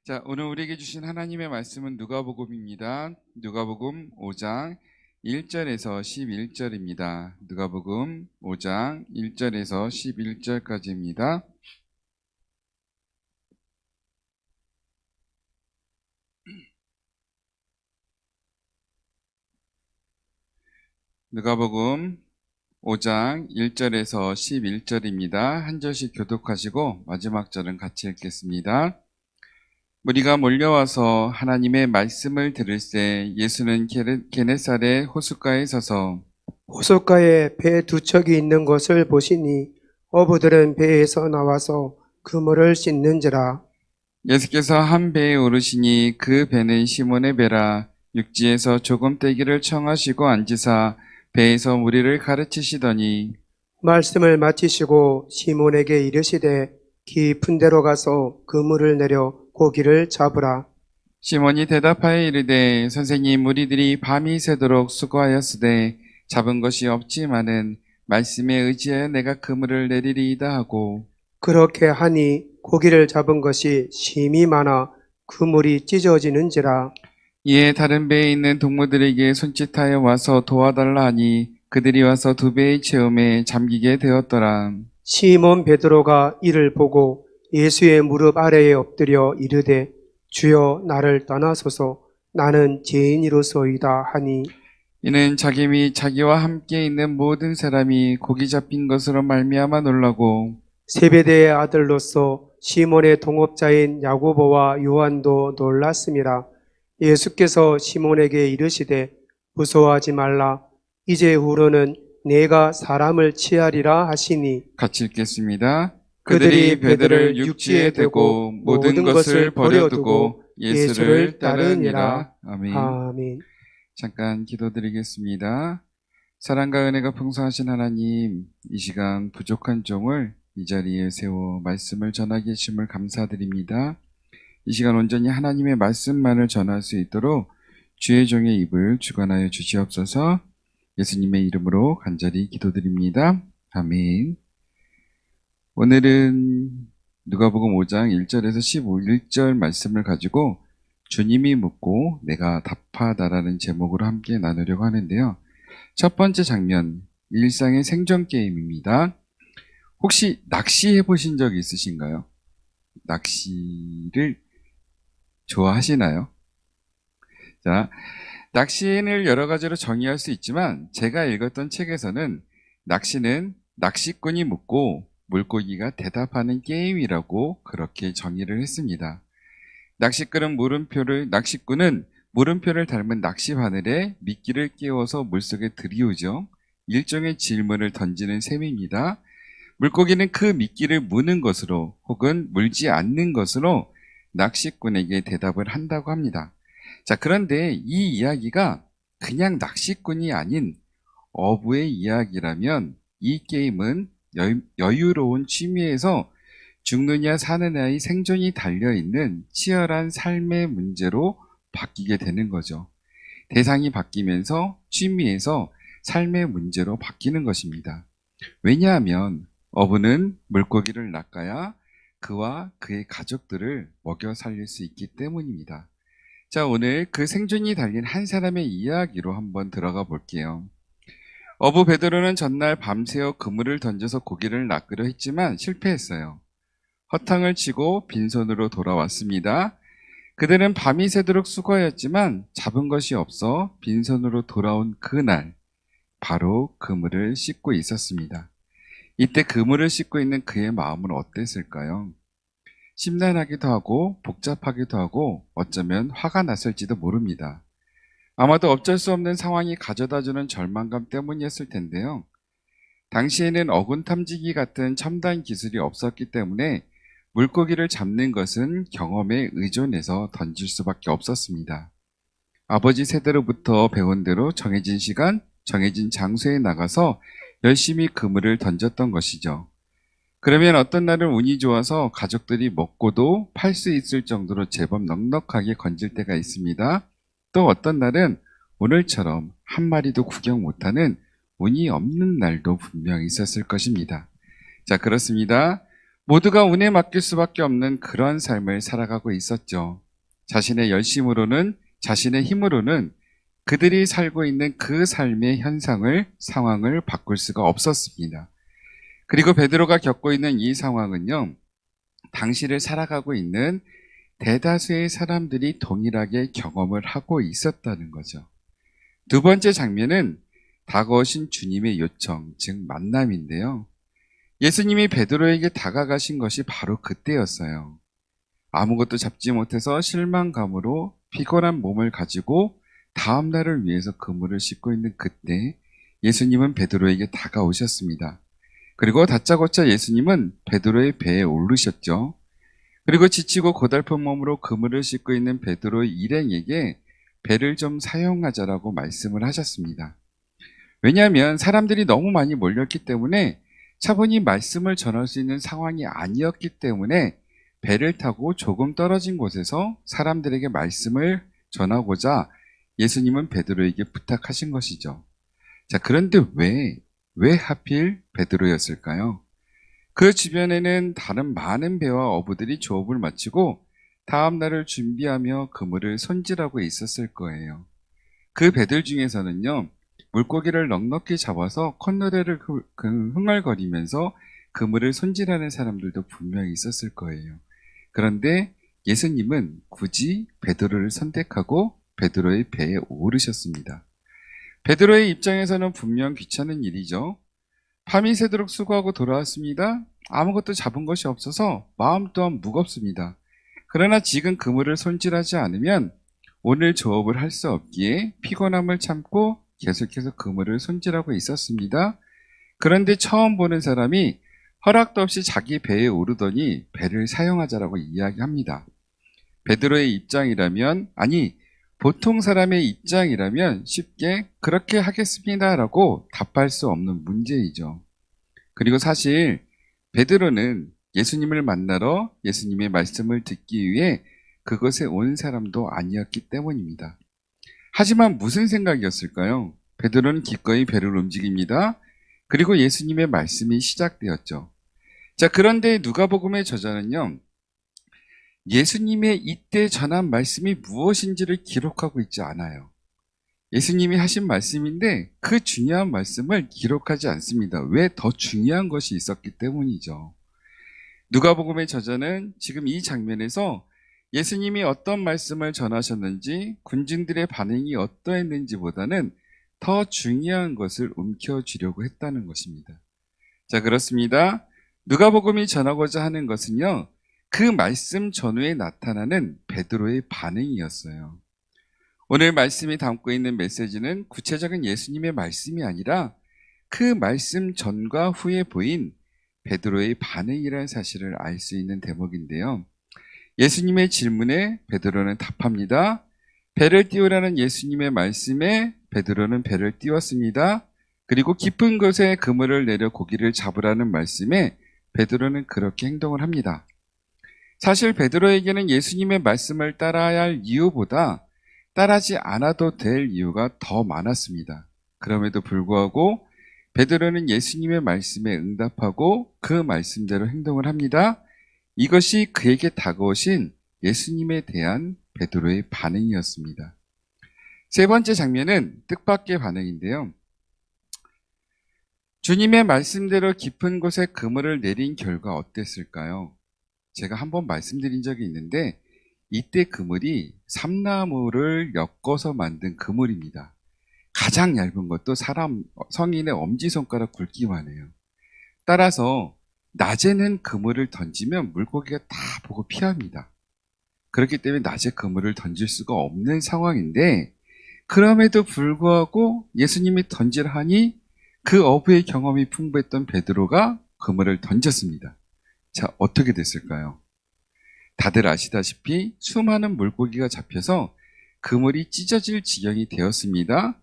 자, 오늘 우리에게 주신 하나님의 말씀은 누가복음입니다. 누가복음 5장 1절에서 11절입니다. 누가복음 5장 1절에서 11절까지입니다. 누가복음 5장 1절에서 11절입니다. 한 절씩 교독하시고 마지막 절은 같이 읽겠습니다. 무리가 몰려와서 하나님의 말씀을 들을새 예수는 게네사렛 호숫가에 서서 호숫가에 배 두 척이 있는 것을 보시니 어부들은 배에서 나와서 그물을 씻는지라. 예수께서 한 배에 오르시니 그 배는 시몬의 배라. 육지에서 조금 떼기를 청하시고 앉으사 배에서 무리를 가르치시더니 말씀을 마치시고 시몬에게 이르시되 깊은 데로 가서 그물을 내려 고기를 잡으라. 시몬이 대답하여 이르되 선생님, 우리들이 밤이 새도록 수고하였으되 잡은 것이 없지만은 말씀에 의지하여 내가 그물을 내리리이다 하고 그렇게 하니 고기를 잡은 것이 심히 많아 그물이 찢어지는지라. 이에 다른 배에 있는 동무들에게 손짓하여 와서 도와달라 하니 그들이 와서 두 배의 체험에 잠기게 되었더라. 시몬 베드로가 이를 보고 예수의 무릎 아래에 엎드려 이르되 주여 나를 떠나소서 나는 죄인이로소이다 하니 이는 자기 및 자기와 함께 있는 모든 사람이 고기 잡힌 것으로 말미암아 놀라고 세베대의 아들로서 시몬의 동업자인 야고보와 요한도 놀랐음이라. 예수께서 시몬에게 이르시되 무서워하지 말라. 이제후로는 내가 사람을 취하리라 하시니 같이 읽겠습니다. 그들이 배들을 육지에 대고 모든 것을 버려두고 예수를 따르니라. 아멘. 아멘. 잠깐 기도드리겠습니다. 사랑과 은혜가 풍성하신 하나님, 이 시간 부족한 종을 이 자리에 세워 말씀을 전하게 하심을 감사드립니다. 이 시간 온전히 하나님의 말씀만을 전할 수 있도록 주의 종의 입을 주관하여 주시옵소서. 예수님의 이름으로 간절히 기도드립니다. 아멘. 오늘은 누가복음 5장 1절에서 15절 말씀을 가지고 주님이 묻고 내가 답하다라는 제목으로 함께 나누려고 하는데요. 첫 번째 장면, 일상의 생존 게임입니다. 혹시 낚시해 보신 적 있으신가요? 낚시를 좋아하시나요? 자, 낚시를 여러 가지로 정의할 수 있지만 제가 읽었던 책에서는 낚시는 낚시꾼이 묻고 물고기가 대답하는 게임이라고 그렇게 정의를 했습니다. 낚시꾼은 물음표를 닮은 낚시 바늘에 미끼를 끼워서 물속에 들이우죠. 일종의 질문을 던지는 셈입니다. 물고기는 그 미끼를 무는 것으로 혹은 물지 않는 것으로 낚시꾼에게 대답을 한다고 합니다. 자, 그런데 이 이야기가 그냥 낚시꾼이 아닌 어부의 이야기라면 이 게임은 여유로운 취미에서 죽느냐 사느냐의 생존이 달려있는 치열한 삶의 문제로 바뀌게 되는 거죠. 대상이 바뀌면서 취미에서 삶의 문제로 바뀌는 것입니다. 왜냐하면 어부는 물고기를 낚아야 그와 그의 가족들을 먹여 살릴 수 있기 때문입니다. 자, 오늘 그 생존이 달린 한 사람의 이야기로 한번 들어가 볼게요. 어부 베드로는 전날 밤새워 그물을 던져서 고기를 낚으려 했지만 실패했어요. 허탕을 치고 빈손으로 돌아왔습니다. 그들은 밤이 새도록 수고하였지만 잡은 것이 없어 빈손으로 돌아온 그날 바로 그물을 씻고 있었습니다. 이때 그물을 씻고 있는 그의 마음은 어땠을까요? 심란하기도 하고 복잡하기도 하고 어쩌면 화가 났을지도 모릅니다. 아마도 어쩔 수 없는 상황이 가져다주는 절망감 때문이었을 텐데요. 당시에는 어군 탐지기 같은 첨단 기술이 없었기 때문에 물고기를 잡는 것은 경험에 의존해서 던질 수밖에 없었습니다. 아버지 세대로부터 배운 대로 정해진 시간, 정해진 장소에 나가서 열심히 그물을 던졌던 것이죠. 그러면 어떤 날은 운이 좋아서 가족들이 먹고도 팔 수 있을 정도로 제법 넉넉하게 건질 때가 있습니다. 또 어떤 날은 오늘처럼 한 마리도 구경 못하는 운이 없는 날도 분명히 있었을 것입니다. 자, 그렇습니다. 모두가 운에 맡길 수밖에 없는 그런 삶을 살아가고 있었죠. 자신의 열심으로는, 자신의 힘으로는 그들이 살고 있는 그 삶의 현상을, 상황을 바꿀 수가 없었습니다. 그리고 베드로가 겪고 있는 이 상황은요, 당시를 살아가고 있는 대다수의 사람들이 동일하게 경험을 하고 있었다는 거죠. 두 번째 장면은 다가오신 주님의 요청, 즉 만남인데요. 예수님이 베드로에게 다가가신 것이 바로 그때였어요. 아무것도 잡지 못해서 실망감으로 피곤한 몸을 가지고 다음 날을 위해서 그물을 씻고 있는 그때 예수님은 베드로에게 다가오셨습니다. 그리고 다짜고짜 예수님은 베드로의 배에 오르셨죠. 그리고 지치고 고달픈 몸으로 그물을 씻고 있는 베드로의 일행에게 배를 좀 사용하자라고 말씀을 하셨습니다. 왜냐하면 사람들이 너무 많이 몰렸기 때문에 차분히 말씀을 전할 수 있는 상황이 아니었기 때문에 배를 타고 조금 떨어진 곳에서 사람들에게 말씀을 전하고자 예수님은 베드로에게 부탁하신 것이죠. 자, 그런데 왜 하필 베드로였을까요? 그 주변에는 다른 많은 배와 어부들이 조업을 마치고 다음 날을 준비하며 그물을 손질하고 있었을 거예요. 그 배들 중에서는요, 물고기를 넉넉히 잡아서 콧노래를 흥얼거리면서 그물을 손질하는 사람들도 분명히 있었을 거예요. 그런데 예수님은 굳이 베드로를 선택하고 베드로의 배에 오르셨습니다. 베드로의 입장에서는 분명 귀찮은 일이죠. 밤이 새도록 수고하고 돌아왔습니다. 아무것도 잡은 것이 없어서 마음 또한 무겁습니다. 그러나 지금 그물을 손질하지 않으면 오늘 조업을 할 수 없기에 피곤함을 참고 계속해서 그물을 손질하고 있었습니다. 그런데 처음 보는 사람이 허락도 없이 자기 배에 오르더니 배를 사용하자라고 이야기합니다. 베드로의 입장이라면, 아니 보통 사람의 입장이라면 쉽게 그렇게 하겠습니다라고 답할 수 없는 문제이죠. 그리고 사실 베드로는 예수님을 만나러 예수님의 말씀을 듣기 위해 그것에 온 사람도 아니었기 때문입니다. 하지만 무슨 생각이었을까요? 베드로는 기꺼이 배를 움직입니다. 그리고 예수님의 말씀이 시작되었죠. 자, 그런데 누가복음의 저자는요, 예수님의 이때 전한 말씀이 무엇인지를 기록하고 있지 않아요. 예수님이 하신 말씀인데 그 중요한 말씀을 기록하지 않습니다. 왜? 더 중요한 것이 있었기 때문이죠. 누가복음의 저자는 지금 이 장면에서 예수님이 어떤 말씀을 전하셨는지, 군중들의 반응이 어떠했는지보다는 더 중요한 것을 움켜쥐려고 했다는 것입니다. 자, 그렇습니다. 누가복음이 전하고자 하는 것은요, 그 말씀 전후에 나타나는 베드로의 반응이었어요. 오늘 말씀이 담고 있는 메시지는 구체적인 예수님의 말씀이 아니라 그 말씀 전과 후에 보인 베드로의 반응이라는 사실을 알 수 있는 대목인데요. 예수님의 질문에 베드로는 답합니다. 배를 띄우라는 예수님의 말씀에 베드로는 배를 띄웠습니다. 그리고 깊은 곳에 그물을 내려 고기를 잡으라는 말씀에 베드로는 그렇게 행동을 합니다. 사실 베드로에게는 예수님의 말씀을 따라야 할 이유보다 따라하지 않아도 될 이유가 더 많았습니다. 그럼에도 불구하고 베드로는 예수님의 말씀에 응답하고 그 말씀대로 행동을 합니다. 이것이 그에게 다가오신 예수님에 대한 베드로의 반응이었습니다. 세 번째 장면은 뜻밖의 반응인데요. 주님의 말씀대로 깊은 곳에 그물을 내린 결과 어땠을까요? 제가 한번 말씀드린 적이 있는데 이때 그물이 삼나무를 엮어서 만든 그물입니다. 가장 얇은 것도 성인의 엄지손가락 굵기만 해요. 따라서 낮에는 그물을 던지면 물고기가 다 보고 피합니다. 그렇기 때문에 낮에 그물을 던질 수가 없는 상황인데 그럼에도 불구하고 예수님이 던지라 하니 그 어부의 경험이 풍부했던 베드로가 그물을 던졌습니다. 자, 어떻게 됐을까요? 다들 아시다시피 수많은 물고기가 잡혀서 그물이 찢어질 지경이 되었습니다.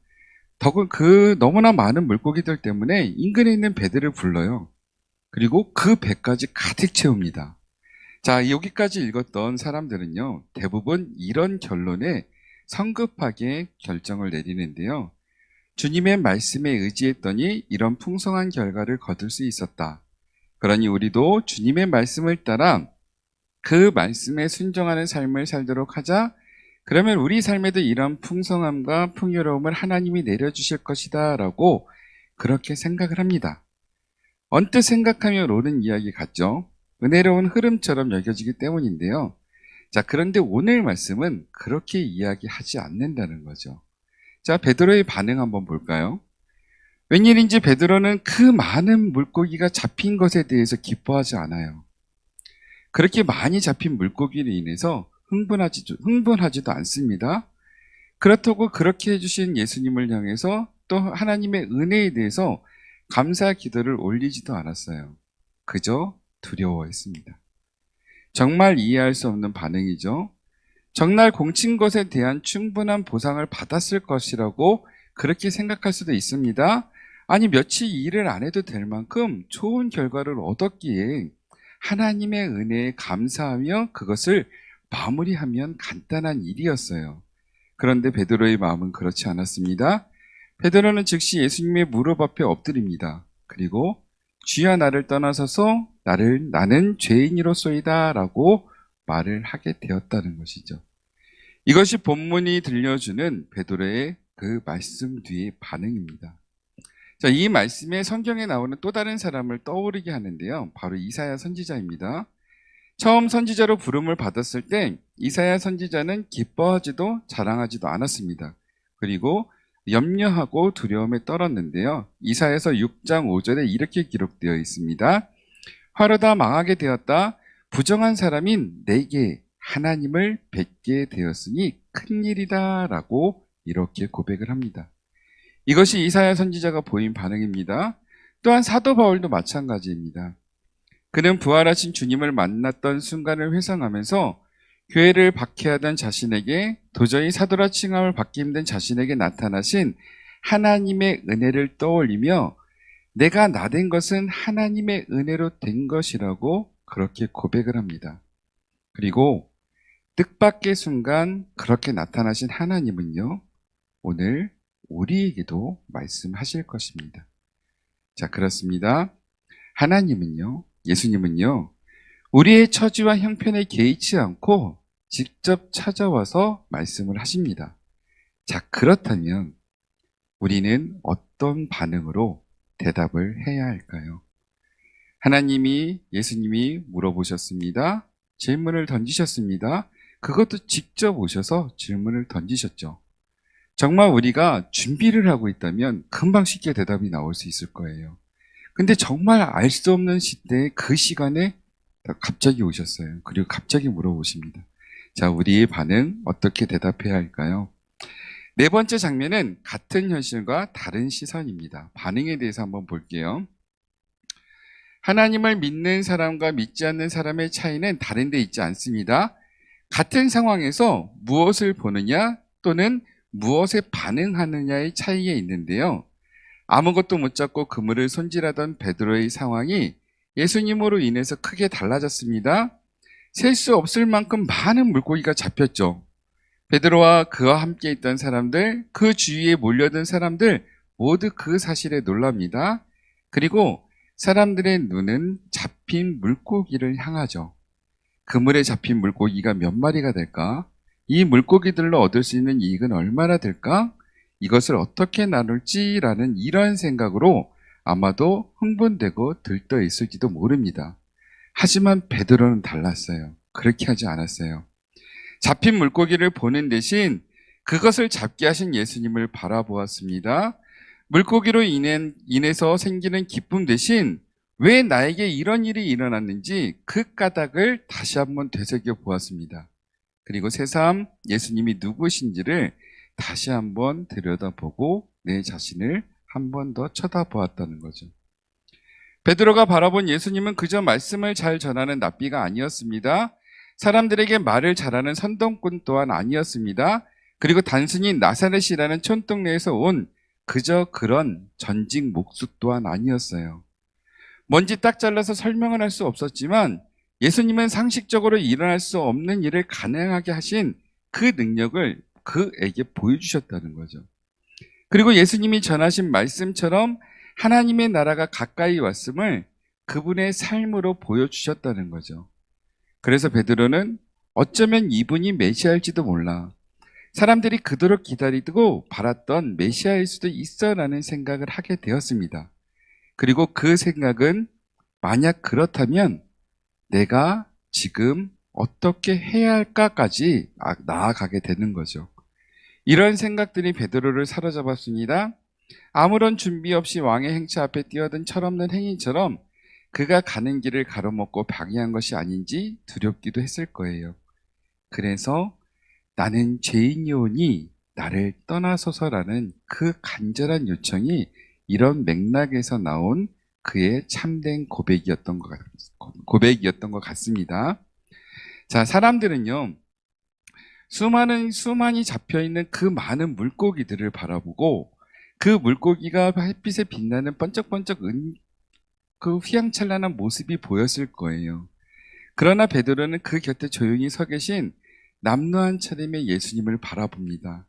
더군 그 너무나 많은 물고기들 때문에 인근에 있는 배들을 불러요. 그리고 그 배까지 가득 채웁니다. 자, 여기까지 읽었던 사람들은요, 대부분 이런 결론에 성급하게 결정을 내리는데요. 주님의 말씀에 의지했더니 이런 풍성한 결과를 거둘 수 있었다. 그러니 우리도 주님의 말씀을 따라 그 말씀에 순종하는 삶을 살도록 하자. 그러면 우리 삶에도 이런 풍성함과 풍요로움을 하나님이 내려주실 것이다 라고 그렇게 생각을 합니다. 언뜻 생각하면 옳은 이야기 같죠? 은혜로운 흐름처럼 여겨지기 때문인데요. 자, 그런데 오늘 말씀은 그렇게 이야기하지 않는다는 거죠. 자, 베드로의 반응 한번 볼까요? 웬일인지 베드로는 그 많은 물고기가 잡힌 것에 대해서 기뻐하지 않아요. 그렇게 많이 잡힌 물고기로 인해서 흥분하지도 않습니다. 그렇다고 그렇게 해주신 예수님을 향해서 또 하나님의 은혜에 대해서 감사 기도를 올리지도 않았어요. 그저 두려워했습니다. 정말 이해할 수 없는 반응이죠. 정말 공친 것에 대한 충분한 보상을 받았을 것이라고 그렇게 생각할 수도 있습니다. 아니, 며칠 일을 안 해도 될 만큼 좋은 결과를 얻었기에 하나님의 은혜에 감사하며 그것을 마무리하면 간단한 일이었어요. 그런데 베드로의 마음은 그렇지 않았습니다. 베드로는 즉시 예수님의 무릎 앞에 엎드립니다. 그리고 주여 나를 떠나서서 나는 죄인이로소이다 라고 말을 하게 되었다는 것이죠. 이것이 본문이 들려주는 베드로의 그 말씀 뒤의 반응입니다. 자, 이 말씀에 성경에 나오는 또 다른 사람을 떠오르게 하는데요. 바로 이사야 선지자입니다. 처음 선지자로 부름을 받았을 때 이사야 선지자는 기뻐하지도 자랑하지도 않았습니다. 그리고 염려하고 두려움에 떨었는데요. 이사야서 6장 5절에 이렇게 기록되어 있습니다. 화로다 망하게 되었다. 부정한 사람인 내게 하나님을 뵙게 되었으니 큰일이다 라고 이렇게 고백을 합니다. 이것이 이사야 선지자가 보인 반응입니다. 또한 사도 바울도 마찬가지입니다. 그는 부활하신 주님을 만났던 순간을 회상하면서 교회를 박해하던 자신에게, 도저히 사도라 칭함을 받기 힘든 자신에게 나타나신 하나님의 은혜를 떠올리며 내가 나된 것은 하나님의 은혜로 된 것이라고 그렇게 고백을 합니다. 그리고 뜻밖의 순간 그렇게 나타나신 하나님은요, 오늘 우리에게도 말씀하실 것입니다. 자, 그렇습니다. 하나님은요, 예수님은요, 우리의 처지와 형편에 개의치 않고 직접 찾아와서 말씀을 하십니다. 자, 그렇다면 우리는 어떤 반응으로 대답을 해야 할까요? 하나님이, 예수님이 물어보셨습니다. 질문을 던지셨습니다. 그것도 직접 오셔서 질문을 던지셨죠. 정말 우리가 준비를 하고 있다면 금방 쉽게 대답이 나올 수 있을 거예요. 근데 정말 알 수 없는 시대에 그 시간에 갑자기 오셨어요. 그리고 갑자기 물어보십니다. 자, 우리의 반응 어떻게 대답해야 할까요? 네 번째 장면은 같은 현실과 다른 시선입니다. 반응에 대해서 한번 볼게요. 하나님을 믿는 사람과 믿지 않는 사람의 차이는 다른 데 있지 않습니다. 같은 상황에서 무엇을 보느냐 또는 무엇에 반응하느냐의 차이에 있는데요. 아무것도 못 잡고 그물을 손질하던 베드로의 상황이 예수님으로 인해서 크게 달라졌습니다. 셀 수 없을 만큼 많은 물고기가 잡혔죠. 베드로와 그와 함께 있던 사람들, 그 주위에 몰려든 사람들 모두 그 사실에 놀랍니다. 그리고 사람들의 눈은 잡힌 물고기를 향하죠. 그물에 잡힌 물고기가 몇 마리가 될까? 이 물고기들로 얻을 수 있는 이익은 얼마나 될까? 이것을 어떻게 나눌지라는 이런 생각으로 아마도 흥분되고 들떠 있을지도 모릅니다. 하지만 베드로는 달랐어요. 그렇게 하지 않았어요. 잡힌 물고기를 보는 대신 그것을 잡게 하신 예수님을 바라보았습니다. 물고기로 인해서 생기는 기쁨 대신 왜 나에게 이런 일이 일어났는지 그 까닭을 다시 한번 되새겨 보았습니다. 그리고 새삼 예수님이 누구신지를 다시 한번 들여다보고 내 자신을 한 번 더 쳐다보았다는 거죠. 베드로가 바라본 예수님은 그저 말씀을 잘 전하는 납비가 아니었습니다. 사람들에게 말을 잘하는 선동꾼 또한 아니었습니다. 그리고 단순히 나사렛이라는 촌동네에서 온 그저 그런 전직 목수 또한 아니었어요. 뭔지 딱 잘라서 설명을 할 수 없었지만 예수님은 상식적으로 일어날 수 없는 일을 가능하게 하신 그 능력을 그에게 보여주셨다는 거죠. 그리고 예수님이 전하신 말씀처럼 하나님의 나라가 가까이 왔음을 그분의 삶으로 보여주셨다는 거죠. 그래서 베드로는 어쩌면 이분이 메시아일지도 몰라. 사람들이 그토록 기다리고 바랐던 메시아일 수도 있어라는 생각을 하게 되었습니다. 그리고 그 생각은 만약 그렇다면 내가 지금 어떻게 해야 할까까지 나아가게 되는 거죠. 이런 생각들이 베드로를 사로잡았습니다. 아무런 준비 없이 왕의 행차 앞에 뛰어든 철없는 행인처럼 그가 가는 길을 가로막고 방해한 것이 아닌지 두렵기도 했을 거예요. 그래서 나는 죄인이오니 나를 떠나소서라는 그 간절한 요청이 이런 맥락에서 나온 그의 참된 고백이었던 것 같습니다. 자, 사람들은요, 수많이 잡혀있는 그 많은 물고기들을 바라보고 그 물고기가 햇빛에 빛나는 번쩍번쩍 그 휘황찬란한 모습이 보였을 거예요. 그러나 베드로는 그 곁에 조용히 서 계신 남루한 차림의 예수님을 바라봅니다.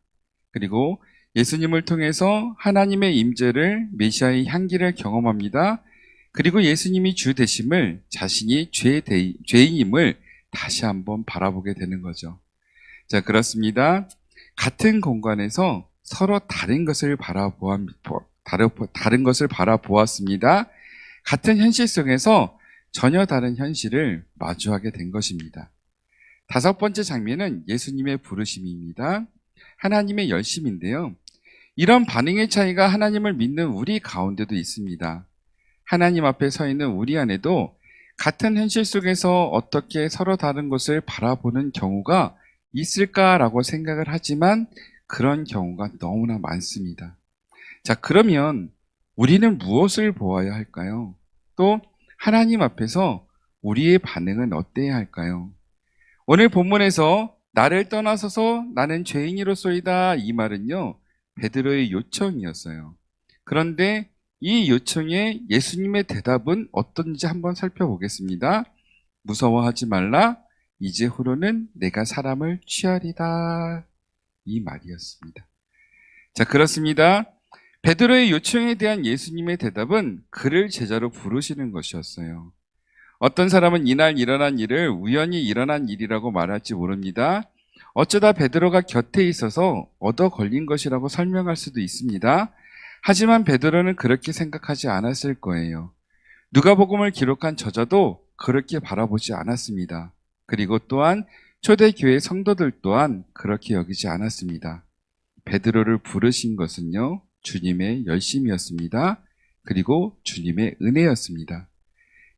그리고 예수님을 통해서 하나님의 임재를, 메시아의 향기를 경험합니다. 그리고 예수님이 주 되심을, 자신이 죄인임을 다시 한번 바라보게 되는 거죠. 자, 그렇습니다. 같은 공간에서 서로 다른 것을 바라보았습니다. 같은 현실 속에서 전혀 다른 현실을 마주하게 된 것입니다. 다섯 번째 장면은 예수님의 부르심입니다. 하나님의 열심인데요. 이런 반응의 차이가 하나님을 믿는 우리 가운데도 있습니다. 하나님 앞에 서 있는 우리 안에도 같은 현실 속에서 어떻게 서로 다른 것을 바라보는 경우가 있을까라고 생각을 하지만 그런 경우가 너무나 많습니다. 자, 그러면 우리는 무엇을 보아야 할까요? 또 하나님 앞에서 우리의 반응은 어때야 할까요? 오늘 본문에서 나를 떠나서서 나는 죄인이로소이다 이 말은요, 베드로의 요청이었어요. 그런데 이 요청에 예수님의 대답은 어떤지 한번 살펴보겠습니다. 무서워하지 말라. 이제 후로는 내가 사람을 취하리다. 이 말이었습니다. 자, 그렇습니다. 베드로의 요청에 대한 예수님의 대답은 그를 제자로 부르시는 것이었어요. 어떤 사람은 이날 일어난 일을 우연히 일어난 일이라고 말할지 모릅니다. 어쩌다 베드로가 곁에 있어서 얻어 걸린 것이라고 설명할 수도 있습니다. 하지만 베드로는 그렇게 생각하지 않았을 거예요. 누가복음을 기록한 저자도 그렇게 바라보지 않았습니다. 그리고 또한 초대교회 성도들 또한 그렇게 여기지 않았습니다. 베드로를 부르신 것은요, 주님의 열심이었습니다. 그리고 주님의 은혜였습니다.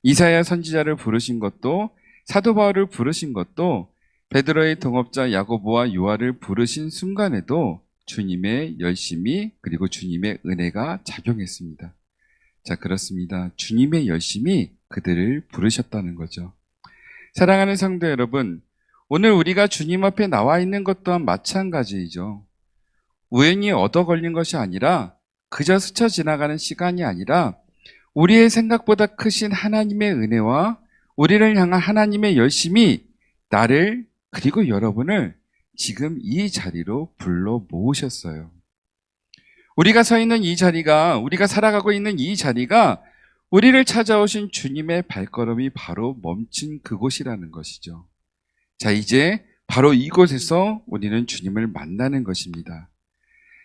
이사야 선지자를 부르신 것도, 사도 바울을 부르신 것도, 베드로의 동업자 야고보와 요한을 부르신 순간에도 주님의 열심이 그리고 주님의 은혜가 작용했습니다. 자, 그렇습니다. 주님의 열심이 그들을 부르셨다는 거죠. 사랑하는 성도 여러분, 오늘 우리가 주님 앞에 나와 있는 것 또한 마찬가지이죠. 우연히 얻어 걸린 것이 아니라, 그저 스쳐 지나가는 시간이 아니라 우리의 생각보다 크신 하나님의 은혜와 우리를 향한 하나님의 열심이 나를 그리고 여러분을 지금 이 자리로 불러 모으셨어요. 우리가 서 있는 이 자리가, 우리가 살아가고 있는 이 자리가 우리를 찾아오신 주님의 발걸음이 바로 멈춘 그곳이라는 것이죠. 자, 이제 바로 이곳에서 우리는 주님을 만나는 것입니다.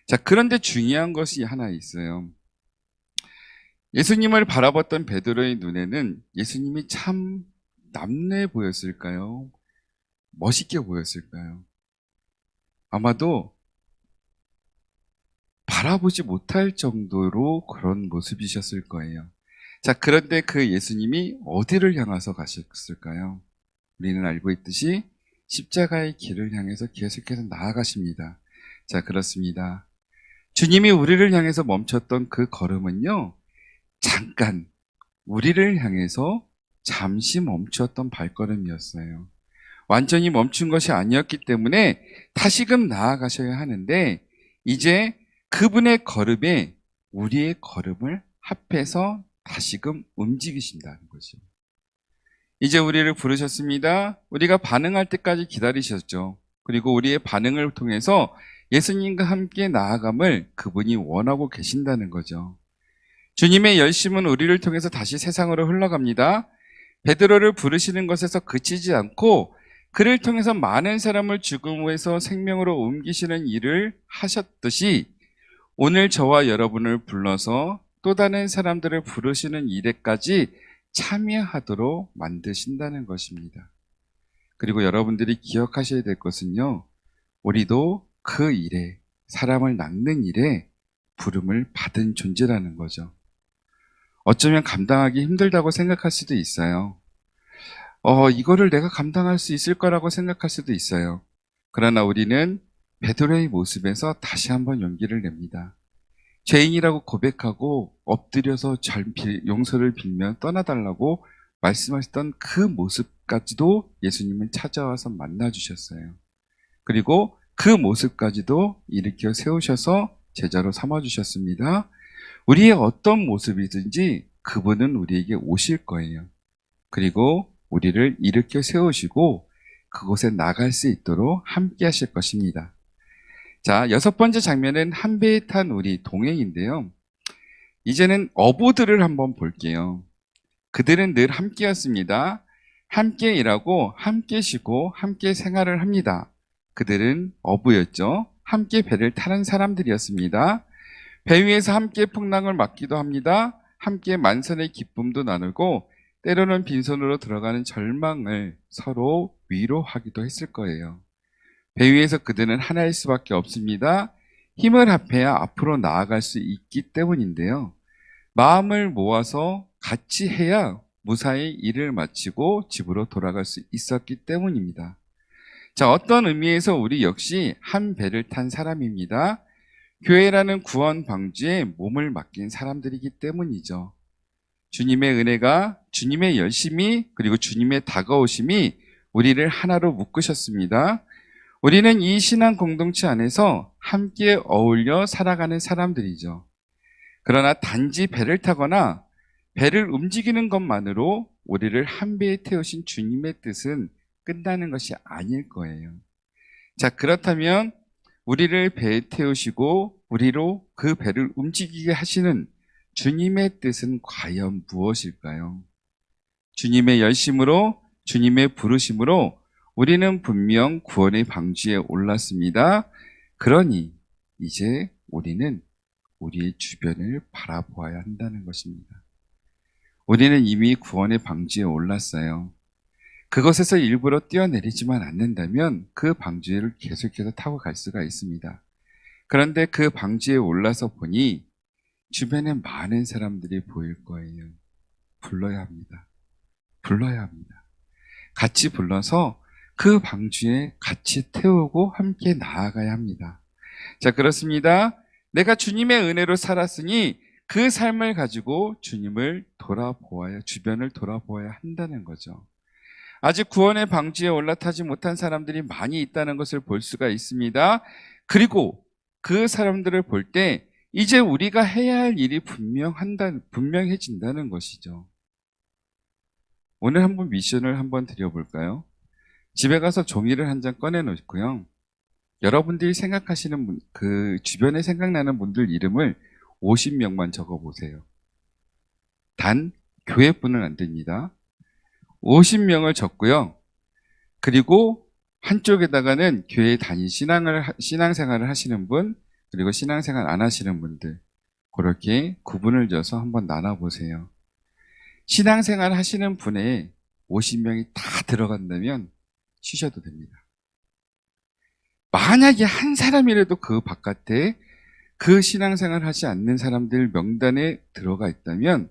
자, 그런데 중요한 것이 하나 있어요. 예수님을 바라봤던 베드로의 눈에는 예수님이 참 남루해 보였을까요? 멋있게 보였을까요? 아마도 바라보지 못할 정도로 그런 모습이셨을 거예요. 자, 그런데 그 예수님이 어디를 향해서 가셨을까요? 우리는 알고 있듯이 십자가의 길을 향해서 계속해서 나아가십니다. 자, 그렇습니다. 주님이 우리를 향해서 멈췄던 그 걸음은요, 잠깐 우리를 향해서 잠시 멈추었던 발걸음이었어요. 완전히 멈춘 것이 아니었기 때문에 다시금 나아가셔야 하는데, 이제 그분의 걸음에 우리의 걸음을 합해서 다시금 움직이신다는 거죠. 이제 우리를 부르셨습니다. 우리가 반응할 때까지 기다리셨죠. 그리고 우리의 반응을 통해서 예수님과 함께 나아감을 그분이 원하고 계신다는 거죠. 주님의 열심은 우리를 통해서 다시 세상으로 흘러갑니다. 베드로를 부르시는 것에서 그치지 않고 그를 통해서 많은 사람을 죽음에서 생명으로 옮기시는 일을 하셨듯이 오늘 저와 여러분을 불러서 또 다른 사람들을 부르시는 일에까지 참여하도록 만드신다는 것입니다. 그리고 여러분들이 기억하셔야 될 것은요, 우리도 그 일에, 사람을 낚는 일에 부름을 받은 존재라는 거죠. 어쩌면 감당하기 힘들다고 생각할 수도 있어요. 이거를 내가 감당할 수 있을 거라고 생각할 수도 있어요. 그러나 우리는 베드로의 모습에서 다시 한번 용기를 냅니다. 죄인이라고 고백하고 엎드려서 용서를 빌며 떠나달라고 말씀하셨던 그 모습까지도 예수님은 찾아와서 만나주셨어요. 그리고 그 모습까지도 일으켜 세우셔서 제자로 삼아주셨습니다. 우리의 어떤 모습이든지 그분은 우리에게 오실 거예요. 그리고 우리를 일으켜 세우시고 그곳에 나갈 수 있도록 함께 하실 것입니다. 자, 6번째 장면은 한 배에 탄 우리 동행인데요. 이제는 어부들을 한번 볼게요. 그들은 늘 함께였습니다. 함께 일하고 함께 쉬고 함께 생활을 합니다. 그들은 어부였죠. 함께 배를 타는 사람들이었습니다. 배 위에서 함께 풍랑을 맞기도 합니다. 함께 만선의 기쁨도 나누고 때로는 빈손으로 들어가는 절망을 서로 위로하기도 했을 거예요. 배 위에서 그들은 하나일 수밖에 없습니다. 힘을 합해야 앞으로 나아갈 수 있기 때문인데요. 마음을 모아서 같이 해야 무사히 일을 마치고 집으로 돌아갈 수 있었기 때문입니다. 자, 어떤 의미에서 우리 역시 한 배를 탄 사람입니다. 교회라는 구원 방주에 몸을 맡긴 사람들이기 때문이죠. 주님의 은혜가, 주님의 열심이, 그리고 주님의 다가오심이 우리를 하나로 묶으셨습니다. 우리는 이 신앙 공동체 안에서 함께 어울려 살아가는 사람들이죠. 그러나 단지 배를 타거나 배를 움직이는 것만으로 우리를 한 배에 태우신 주님의 뜻은 끝나는 것이 아닐 거예요. 자, 그렇다면 우리를 배에 태우시고 우리로 그 배를 움직이게 하시는 주님의 뜻은 과연 무엇일까요? 주님의 열심으로, 주님의 부르심으로 우리는 분명 구원의 방주에 올랐습니다. 그러니 이제 우리는 우리의 주변을 바라보아야 한다는 것입니다. 우리는 이미 구원의 방주에 올랐어요. 그것에서 일부러 뛰어내리지만 않는다면 그 방주를 계속해서 타고 갈 수가 있습니다. 그런데 그 방주에 올라서 보니 주변에 많은 사람들이 보일 거예요. 불러야 합니다. 불러야 합니다. 같이 불러서 그 방주에 같이 태우고 함께 나아가야 합니다. 자, 그렇습니다. 내가 주님의 은혜로 살았으니 그 삶을 가지고 주님을 돌아보아야, 주변을 돌아보아야 한다는 거죠. 아직 구원의 방주에 올라타지 못한 사람들이 많이 있다는 것을 볼 수가 있습니다. 그리고 그 사람들을 볼 때 이제 우리가 해야 할 일이 분명해진다는 것이죠. 오늘 한번 미션을 한번 드려볼까요? 집에 가서 종이를 한 장 꺼내놓고요. 여러분들이 생각하시는 그 주변에 생각나는 분들 이름을 50명만 적어보세요. 단 교회뿐은 안 됩니다. 50명을 적고요. 그리고 한쪽에다가는 교회에 신앙생활을 하시는 분, 그리고 신앙생활 안 하시는 분들, 그렇게 구분을 져서 한번 나눠보세요. 신앙생활 하시는 분에 50명이 다 들어간다면 쉬셔도 됩니다. 만약에 한 사람이라도 그 바깥에 그 신앙생활 하지 않는 사람들 명단에 들어가 있다면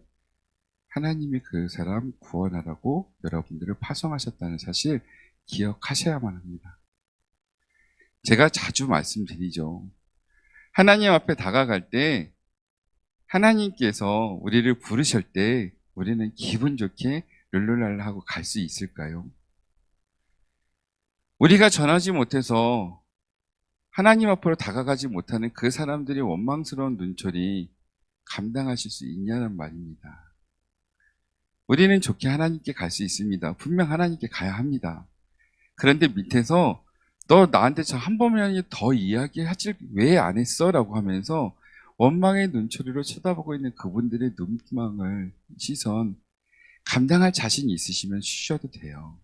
하나님이 그 사람 구원하라고 여러분들을 파송하셨다는 사실 기억하셔야만 합니다. 제가 자주 말씀드리죠. 하나님 앞에 다가갈 때 하나님께서 우리를 부르실 때 우리는 기분 좋게 룰루랄라 하고 갈 수 있을까요? 우리가 전하지 못해서 하나님 앞으로 다가가지 못하는 그 사람들의 원망스러운 눈초리 감당하실 수 있냐는 말입니다. 우리는 좋게 하나님께 갈 수 있습니다. 분명 하나님께 가야 합니다. 그런데 밑에서 너 나한테 저 한 번만이 더 이야기하지 왜 안 했어? 라고 하면서 원망의 눈초리로 쳐다보고 있는 그분들의 눈망울, 시선, 감당할 자신이 있으시면 쉬셔도 돼요.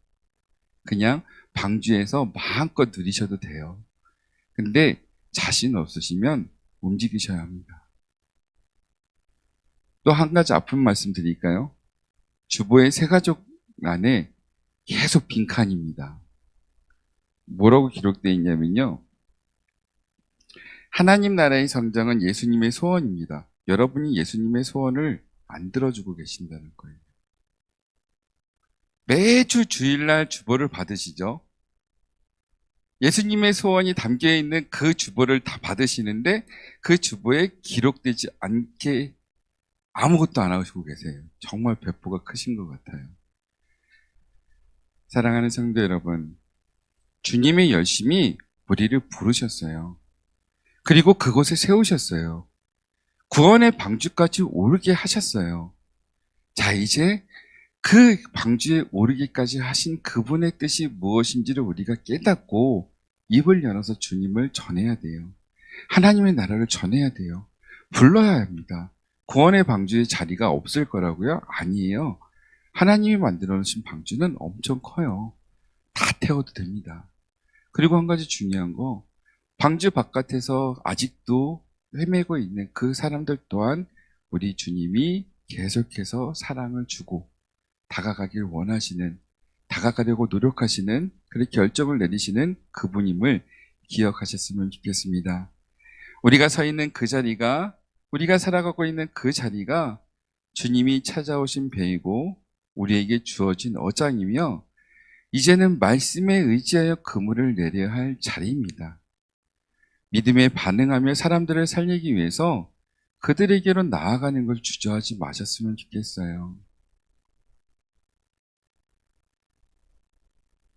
그냥 방주에서 마음껏 누리셔도 돼요. 근데 자신 없으시면 움직이셔야 합니다. 또 한 가지 아픈 말씀 드릴까요? 주보의 세 가족 안에 계속 빈칸입니다. 뭐라고 기록되어 있냐면요. 하나님 나라의 성장은 예수님의 소원입니다. 여러분이 예수님의 소원을 안 들어주고 계신다는 거예요. 매주 주일날 주보를 받으시죠? 예수님의 소원이 담겨 있는 그 주보를 다 받으시는데 그 주보에 기록되지 않게 아무것도 안 하시고 계세요. 정말 배포가 크신 것 같아요. 사랑하는 성도 여러분, 주님의 열심히 우리를 부르셨어요. 그리고 그곳에 세우셨어요. 구원의 방주까지 오르게 하셨어요. 자, 이제 그 방주에 오르기까지 하신 그분의 뜻이 무엇인지를 우리가 깨닫고 입을 열어서 주님을 전해야 돼요. 하나님의 나라를 전해야 돼요. 불러야 합니다. 구원의 방주에 자리가 없을 거라고요? 아니에요. 하나님이 만들어 놓으신 방주는 엄청 커요. 다 태워도 됩니다. 그리고 한 가지 중요한 거, 방주 바깥에서 아직도 헤매고 있는 그 사람들 또한 우리 주님이 계속해서 사랑을 주고 다가가길 원하시는, 다가가려고 노력하시는, 그런 결정을 내리시는 그분임을 기억하셨으면 좋겠습니다. 우리가 서 있는 그 자리가, 우리가 살아가고 있는 그 자리가 주님이 찾아오신 배이고 우리에게 주어진 어장이며 이제는 말씀에 의지하여 그물을 내려야 할 자리입니다. 믿음에 반응하며 사람들을 살리기 위해서 그들에게로 나아가는 걸 주저하지 마셨으면 좋겠어요.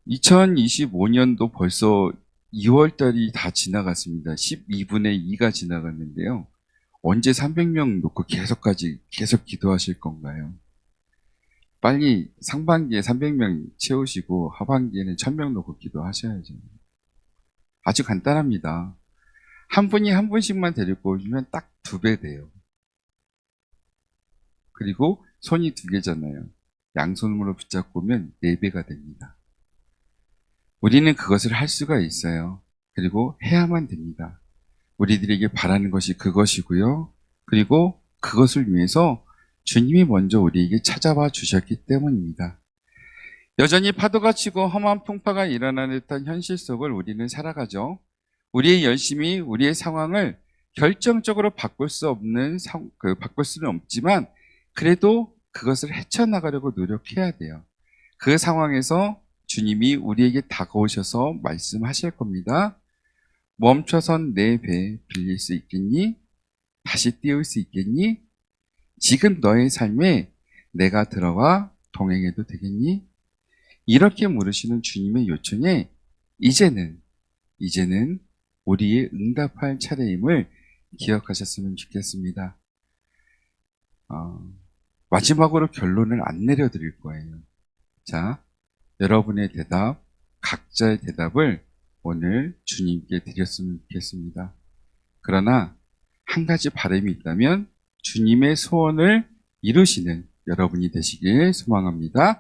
2025년도 벌써 2월달이 다 지나갔습니다. 12분의 2가 지나갔는데요. 언제 300명 놓고 계속 기도하실 건가요? 빨리 상반기에 300명 채우시고 하반기에는 1000명 놓고 기도하셔야죠. 아주 간단합니다. 한 분이 한 분씩만 데리고 오시면 딱 2배 돼요. 그리고 손이 2개잖아요. 양손으로 붙잡고 오면 4배가 됩니다. 우리는 그것을 할 수가 있어요. 그리고 해야만 됩니다. 우리들에게 바라는 것이 그것이고요. 그리고 그것을 위해서 주님이 먼저 우리에게 찾아와 주셨기 때문입니다. 여전히 파도가 치고 험한 풍파가 일어나는 듯한 현실 속을 우리는 살아가죠. 우리의 열심이 우리의 상황을 결정적으로 바꿀 수는 없지만 그래도 그것을 헤쳐나가려고 노력해야 돼요. 그 상황에서 주님이 우리에게 다가오셔서 말씀하실 겁니다. 멈춰선 내 배 빌릴 수 있겠니? 다시 띄울 수 있겠니? 지금 너의 삶에 내가 들어와 동행해도 되겠니? 이렇게 물으시는 주님의 요청에 이제는 우리의 응답할 차례임을 기억하셨으면 좋겠습니다. 마지막으로 결론을 안 내려드릴 거예요. 자, 여러분의 대답, 각자의 대답을 오늘 주님께 드렸으면 좋겠습니다. 그러나 한 가지 바람이 있다면 주님의 소원을 이루시는 여러분이 되시길 소망합니다.